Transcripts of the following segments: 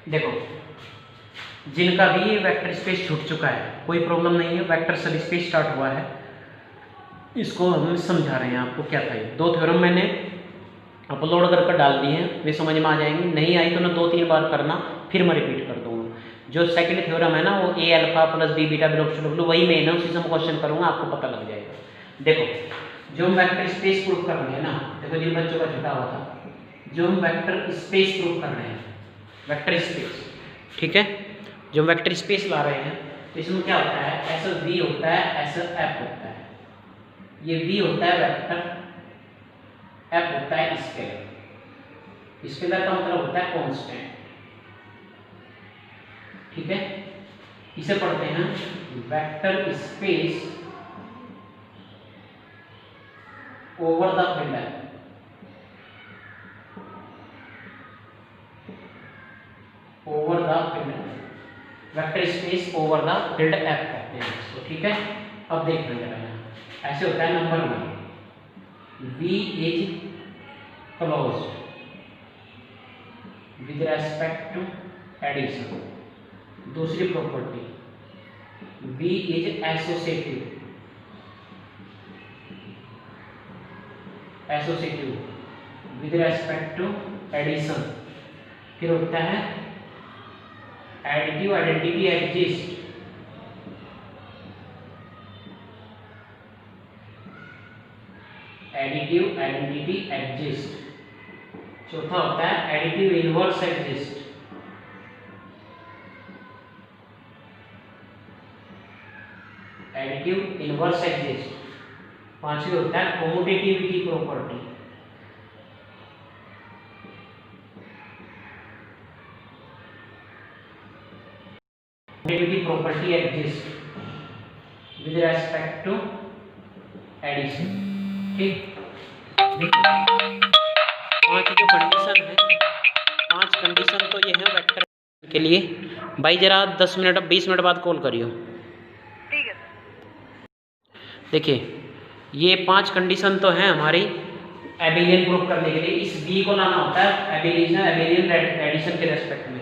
देखो, जिनका भी वेक्टर स्पेस छूट चुका है कोई प्रॉब्लम नहीं है, वेक्टर सब स्पेस स्टार्ट हुआ है, इसको हम समझा रहे हैं आपको क्या था। ये 2 थ्योरम मैंने अपलोड कर डाल दिए हैं, वे समझ में आ जाएंगे। नहीं आई तो ना 2-3 बार करना, फिर मैं रिपीट कर दूंगा। जो सेकंड थ्योरम है ना वो A alpha plus B beta belongs to W, वही मेन है, उसी से हम क्वेश्चन करूंगा, आपको पता लग जाएगा। देखो, जो हम वेक्टर स्पेस प्रूफ कर रहे हैं ना, देखो जिन बच्चों का छुटा हुआ था, जो हम वेक्टर स्पेस प्रूफ कर रहे हैं, वेक्टर स्पेस, ठीक है, जो हम वेक्टर स्पेस ला रहे हैं, तो इसमें क्या होता है, ऐसा वी होता है, ऐसा एफ होता है। ये वी होता है वेक्टर, एफ होता है स्केलर। स्केलर का मतलब होता है कांस्टेंट, ठीक है। इसे पढ़ते हैं vector space over the field, over the field, vector space over the field F कहते हैं इसको, ठीक है। अब देखना जरा यहाँ ऐसे होता है, number 1 V is closed with respect to addition. दूसरी property V is associative, associative with respect to addition. फिर होता है additive identity exist, additive identity exist. चौथा होता है additive inverse exist, additive inverse exist. पांचवी होता है commutativity property, commutativity property exist with respect to addition, ठीक। पांच जो कंडीशन है, 5 कंडीशन तो ये है वेक्टर के लिए। भाई जरा 10 मिनट 20 मिनट बाद कॉल करियो, ठीक है। देखिए ये 5 कंडीशन तो हैं हमारी एबिलियन प्रूफ करने के लिए। इस बी को लाना होता है एबिलियन एडिशन के रेस्पेक्ट में,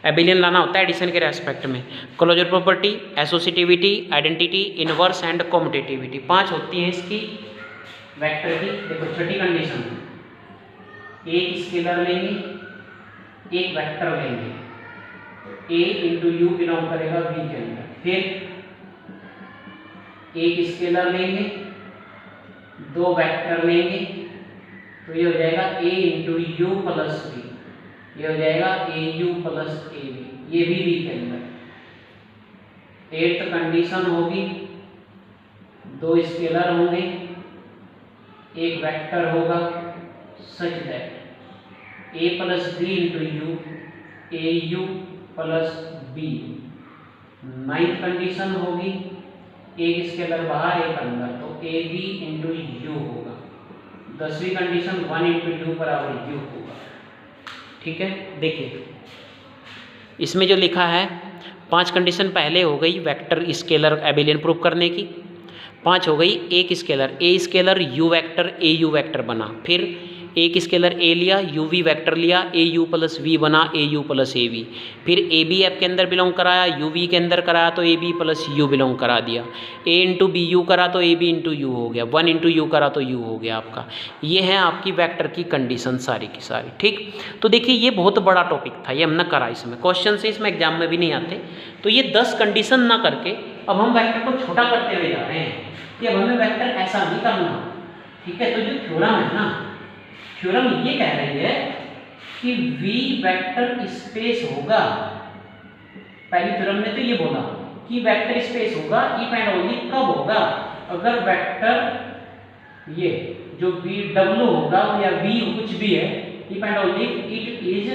एबिलियन लाना होता है एडिशन के रेस्पेक्ट में। Closure property, associativity, identity, inverse and commutativity, 5 होती हैं इसकी वेक्टर की। देखो छठी कंडीशन, एक स्केलर लेंगे, एक वेक्टर लेंगे, ए इंटू यू बिलोंग करेगा वी के अंदर। फिर एक स्केलर लेंगे, 2 वेक्टर लेंगे, तो ये हो जाएगा a into U plus V, ये हो जाएगा A U plus A V, ये भी वी के अंदर। 8th कंडीशन होगी, 2 स्केलर होंगे, एक वेक्टर होगा, such that a plus B into U, A U plus B. 9th condition होगी, एक स्केलर बाहर एक अंदर, तो ए बी इंटू यू होगा। 10वीं कंडीशन 1 इंटू यू बराबर यू होगा, ठीक है। देखिए इसमें जो लिखा है 5 कंडीशन पहले हो गई वेक्टर स्केलर एबिलियन प्रूफ करने की, 5 हो गई। एक scalar a scalar you vector A you vector बना, फिर एक स्केलर ए लिया यू वी वेक्टर लिया, ए यू प्लस वी बना ए यू प्लस ए वी। फिर ए बी एफ के अंदर बिलोंग कराया, यू वी के अंदर कराया तो A B plus U belong करा दिया। ए इंटू बी यू करा तो ए बी इंटू यू हो गया, 1 इंटू यू करा तो यू हो गया आपका। ये है आपकी वेक्टर की कंडीशन सारी की सारी, ठीक। तो देखिए ये बहुत बड़ा टॉपिक था, ये हमने करा, इसमें क्वेश्चन से इसमें एग्जाम में भी नहीं आते। तो ये 10 कंडीशन ना करके अब हम वेक्टर को छोटा करते हुए जा रहे हैं कि अब हमें वेक्टर ऐसा नहीं करना, ठीक है। तो जो थ्योरम है ना, थ्योरम ये कह रही है कि V वेक्टर स्पेस होगा। पहली थ्योरम ने तो ये बोला कि वेक्टर स्पेस होगा इफ एंड ओनली कब होगा, अगर वेक्टर ये जो V W होगा या V कुछ भी है, if and only it is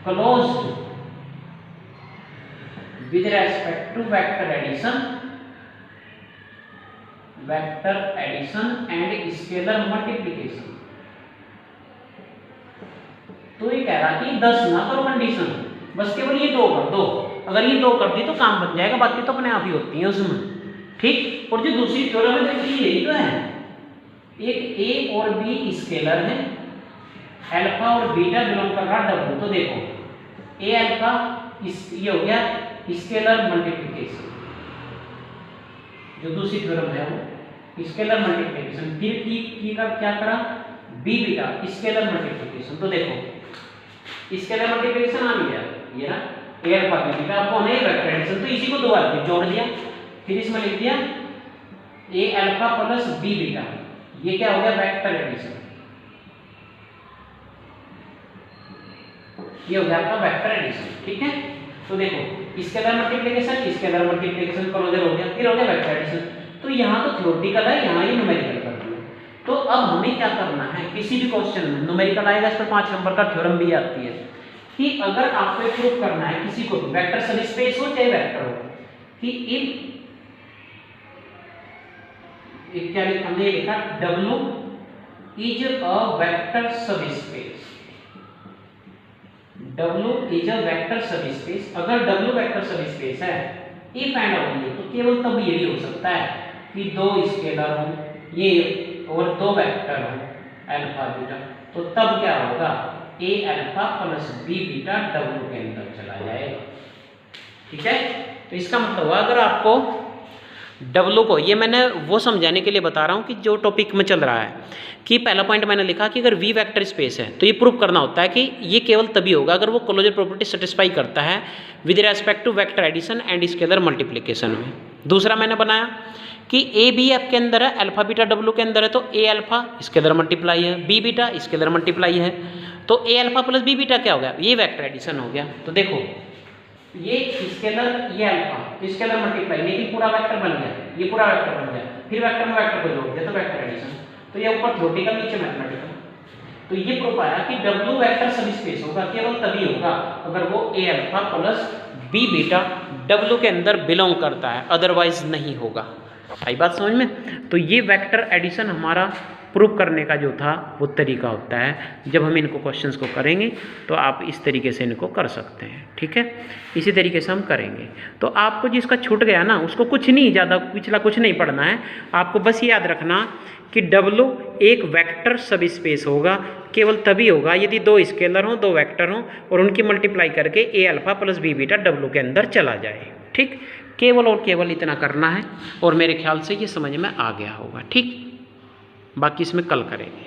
closed with respect to vector addition and scalar multiplication. तो ये कह रहा कि 10 ना करो कंडीशन, बस केवल ये 2 कर दो। अगर ये 2 कर दी तो काम बन जाएगा, बाकी तो अपने आप ही होती है उसमें, ठीक। और जो दूसरी थ्योरम है देखिए यही तो है, एक ए और बी स्केलर है, अल्फा और बीटा बिलोंग कर रहा डब्ल्यू। तो देखो ए अल्फा ये हो गया स्केलर मल्टीप्लिकेशन, जो दूसरी थ्योरम है वो स्केलर मल्टीप्लिकेशन। फिर की का क्या करा, बी बीटा स्केलर मल्टीप्लिकेशन। तो देखो स्केलर मल्टीप्लिकेशन आ गया ये ना ए अल्फा बी बीटा, आपको होना है वेक्टर एडिशन, तो इसी को दो बार जोड़ दिया, फिर इसमें लिख दिया ए अल्फा प्लस बी बीटा, ये क्या हो गया वेक्टर एडिशन, ये हो गया आपका वेक्टर एडिशन। ठीक है, तो देखो स्केलर मल्टीप्लिकेशन क्लोजर हो गया, फिर हो गया वेक्टर एडिशन। तो यहाँ तो थ्योरेटिकल है, यहाँ ये न्यूमेरिकल कर दिया। तो अब हमें क्या करना है, किसी भी क्वेश्चन में न्यूमेरिकल आएगा, इस पर 5 नंबर का थ्योरम भी आती है कि अगर आपको प्रूव करना है किसी को भी वेक्टर सबस्पेस हो चाहे वेक्टर हो, कि क्या हमने लिखा W is a vector subspace, W is a vector subspace. अगर W वेक्टर सबस्पेस है इफ एंड ओनली, तो केवल तब यही हो सकता है कि दो स्केलर हो ये और दो वेक्टर हो अल्फा बीटा, तो तब क्या होगा A alpha plus B beta W के अंदर चला जाएगा। ठीक है, तो इसका मतलब हुआ अगर आपको W को, ये मैंने वो समझाने के लिए बता रहा हूँ कि जो टॉपिक में चल रहा है, कि पहला पॉइंट मैंने लिखा कि अगर V वेक्टर स्पेस है तो ये प्रूव करना होता है कि ये केवल तभी होगा अगर वो क्लोजर प्रॉपर्टी सेटिस्फाई करता है with respect to vector addition and scalar multiplication में। दूसरा मैंने बनाया कि ए बी एफ के अंदर है, अल्फा बीटा W के अंदर है, तो ए अल्फा स्केलर मल्टीप्लाई है, बी बीटा स्केलर मल्टीप्लाई है, तो ए अल्फा प्लस बी बीटा क्या हो गया, ये वेक्टर एडिशन हो गया। तो देखो ये स्केलर ये अल्फा स्केलर मल्टीप्लाई, लेकिन पूरा वेक्टर बन गया, ये पूरा वेक्टर बन गया, फिर वेक्टर में वेक्टर को जोड़ दिया तो वेक्टर एडिशन। तो ये ऊपर थ्योरेटिकल नीचे मैथमेटिकल। तो ये प्रूफ आया कि W वेक्टर सबस्पेस होगा केवल तभी होगा अगर वो A alpha plus B beta W के अंदर बिलोंग करता है, अदरवाइज नहीं होगा। आई बात समझ में? तो ये वेक्टर एडिशन हमारा प्रूव करने का जो था वो तरीका होता है। जब हम इनको क्वेश्चंस को करेंगे तो आप इस तरीके से इनको कर सकते हैं। ठीक है, इसी तरीके से हम करेंगे। तो आपको जिसका छूट गया ना उसको कुछ नहीं, ज़्यादा पिछला कुछ नहीं पढ़ना है, आपको बस याद रखना कि W एक वेक्टर सबस्पेस होगा, केवल तभी होगा यदि दो स्केलर हों, दो वेक्टर हों और उनकी मल्टीप्लाई करके A alpha plus B beta W के अंदर चला जाए। ठीक, केवल और केवल इतना करना है और मेरे ख्याल से ये समझ में आ गया होगा। ठीक, बाकी इसमें कल करेंगे।